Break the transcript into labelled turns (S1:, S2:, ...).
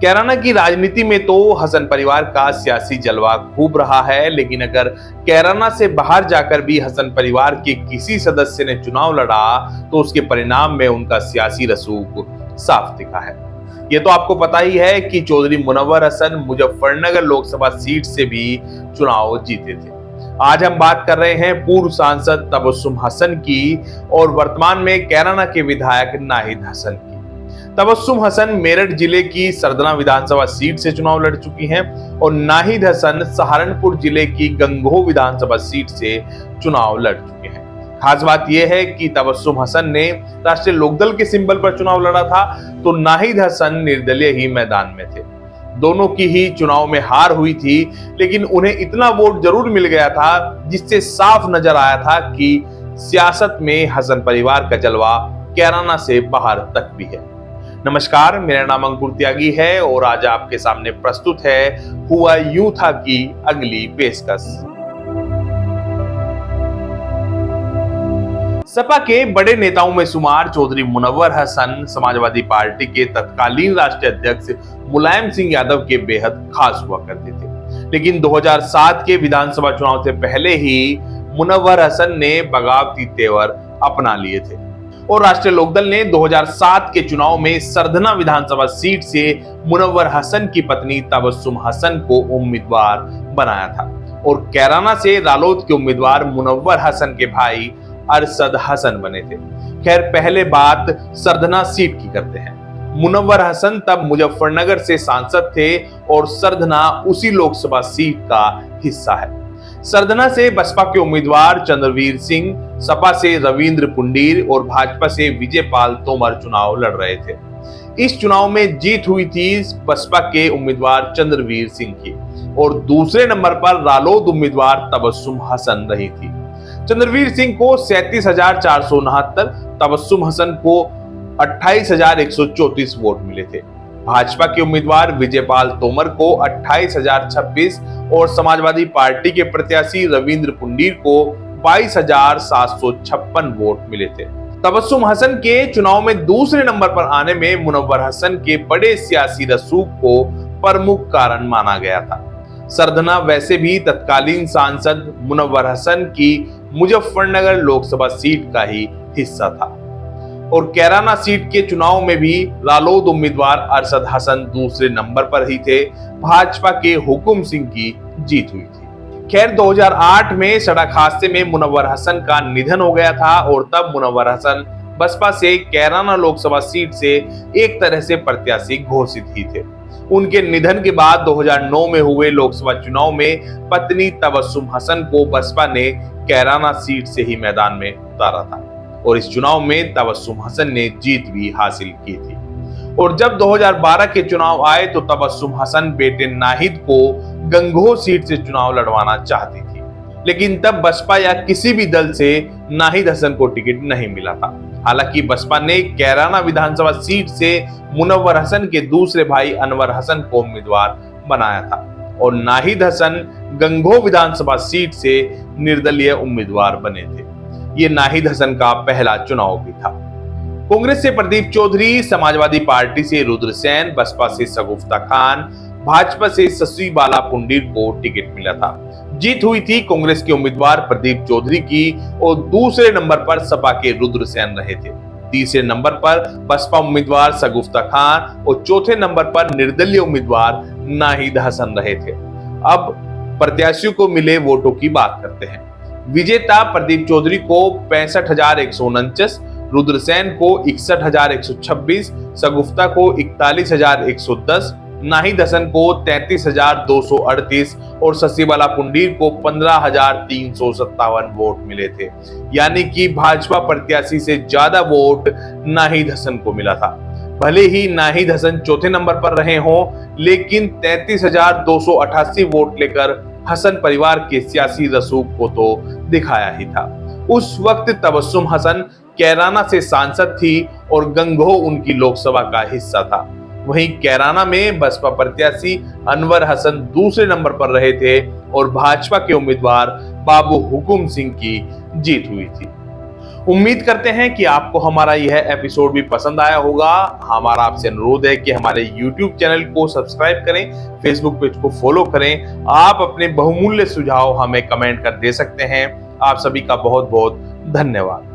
S1: कैराना की राजनीति में तो हसन परिवार का सियासी जलवा खूब रहा है, लेकिन अगर कैराना से बाहर जाकर भी हसन परिवार के किसी सदस्य ने चुनाव लड़ा तो उसके परिणाम में उनका सियासी रसूख साफ दिखा है। ये तो आपको पता ही है कि चौधरी मुनव्वर हसन मुजफ्फरनगर लोकसभा सीट से भी चुनाव जीते थे। आज हम बात कर रहे हैं पूर्व सांसद तबस्सुम हसन की और वर्तमान में कैराना के विधायक नाहिद हसन की। तबस्सुम हसन मेरठ जिले की सरदना विधानसभा सीट से चुनाव लड़ चुकी हैं और नाहिद हसन सहारनपुर जिले की गंगोह विधानसभा सीट से चुनाव लड़ चुके हैं। खास बात यह है कि तबस्सुम हसन ने राष्ट्रीय लोकदल के सिंबल पर चुनाव लड़ा था, तो नाहिद हसन निर्दलीय ही मैदान में थे। दोनों की ही चुनाव में हार हुई थी, लेकिन उन्हें इतना वोट जरूर मिल गया था जिससे साफ नजर आया था कि सियासत में हसन परिवार का जलवा कैराना से बाहर तक भी है। नमस्कार, मेरा नाम अंकुर त्यागी है और आज आपके सामने प्रस्तुत है हुआ यूं था की अगली पेशकश। सपा के बड़े नेताओं में शुमार चौधरी मुनव्वर हसन समाजवादी पार्टी के तत्कालीन राष्ट्रीय अध्यक्ष मुलायम सिंह यादव के बेहद खास हुआ करते थे, लेकिन 2007 के विधानसभा चुनाव से पहले ही मुनव्वर हसन ने बगावती तेवर अपना लिए थे और राष्ट्रीय लोकदल ने 2007 के चुनाव में सरदना विधानसभा सीट से मुनव्वर हसन की पत्नी तबस्सुम हसन को उम्मीदवार बनाया था और कैराना से रालोद के उम्मीदवार मुनव्वर हसन के भाई अरशद हसन बने थे। खैर, पहले बात सरदना सीट की करते हैं। मुनव्वर हसन तब मुजफ्फरनगर से सांसद थे और सरदना उसी लोकसभा सीट का हिस्सा है। सरदना से बसपा के उम्मीदवार चंद्रवीर सिंह, सपा से रविंद्र पुंडीर और भाजपा से विजयपाल तोमर चुनाव लड़ रहे थे। इस चुनाव में जीत हुई थी बसपा के उम्मीदवार चंद्रवीर सिंह की और दूसरे नंबर पर रालोद उम्मीदवार तबस्सुम हसन रही थी। चंद्रवीर सिंह को 37,469, तबस्सुम हसन को 28,134 वोट मिले थे। भाजपा के उम्मीदवार विजयपाल तोमर को 28,026 और समाजवादी पार्टी के प्रत्याशी रविंद्र पुंडीर को 22,756 वोट मिले थे। तबस्सुम हसन के चुनाव में दूसरे नंबर पर आने में मुनव्वर हसन के बड़े सियासी रसूख को प्रमुख कारण माना गया था। सरदना वैसे भी तत्कालीन सांसद मुनव्वर हसन की मुजफ्फरनगर लोकसभा सीट का ही हिस्सा था और कैराना सीट के चुनाव में भी रालोद उम्मीदवार अरशद हसन दूसरे नंबर पर ही थे। भाजपा के हुकुम सिंह की जीत हुई थी। खैर, 2008 में सड़क हादसे में मुनव्वर हसन का निधन हो गया था और तब मुनव्वर हसन बसपा से कैराना लोकसभा सीट से एक तरह से प्रत्याशी घोषित ही थे। उनके निधन के बाद 2009 में हुए लोकसभा चुनाव में पत्नी तबस्सुम हसन को बसपा ने कैराना सीट से ही मैदान में उतारा था और इस चुनाव में तबस्सुम हसन ने जीत भी हासिल की थी। और जब 2012 के चुनाव आए तो तबस्सुम हसन बेटे नाहिद को गंगोह सीट से चुनाव लड़वाना चाहती थी, लेकिन तब बसपा या किसी भी दल से नाहिद हसन को टिकट नहीं मिला था। हालांकि बसपा ने कैराना विधानसभा सीट से मुनव्वर हसन के दूसरे भाई अनवर हसन को उम्मीदवार बनाया था और नाहिद हसन गंगोह विधानसभा सीट से निर्दलीय उम्मीदवार बने थे। ये नाहिद हसन का पहला चुनाव भी था। कांग्रेस से प्रदीप चौधरी, समाजवादी पार्टी से रुद्र सेन, बसपा से शगुफ्ता खान, भाजपा से शशि बाला पुंडीर को टिकट मिला था। जीत हुई थी कांग्रेस के उम्मीदवार प्रदीप चौधरी की और दूसरे नंबर पर सपा के रुद्र सेन रहे थे। तीसरे नंबर पर बसपा उम्मीदवार शगुफ्ता खान और चौथे नंबर पर निर्दलीय उम्मीदवार नाहिद हसन रहे थे। अब प्रत्याशियों को मिले वोटों की बात करते हैं। विजेता प्रदीप चौधरी को 65,149, रुद्र सेन को 61,126, शगुफ्ता को 41,110, नाहिद हसन को 33,238 और शशि बाला पुंडीर को 15,357 वोट मिले थे। यानी कि भाजपा प्रत्याशी से ज्यादा वोट नाहिद हसन को मिला था। भले ही नाहिद हसन चौथे नंबर पर रहे हों, लेकिन 33,288 वोट लेकर हसन परिवार के सियासी रसूख को तो दिखाया ही था। उस वक्त तबस्सुम हसन कैराना से सांसद थी और गंगोह उनकी लोकसभा का हिस्सा था। वहीं कैराना में बसपा प्रत्याशी अनवर हसन दूसरे नंबर पर रहे थे और भाजपा के उम्मीदवार बाबू हुकुम सिंह की जीत हुई थी। उम्मीद करते हैं कि आपको हमारा यह एपिसोड भी पसंद आया होगा। हमारा आपसे अनुरोध है कि हमारे YouTube चैनल को सब्सक्राइब करें, Facebook पेज को फॉलो करें। आप अपने बहुमूल्य सुझाव हमें कमेंट कर दे सकते हैं। आप सभी का बहुत बहुत धन्यवाद।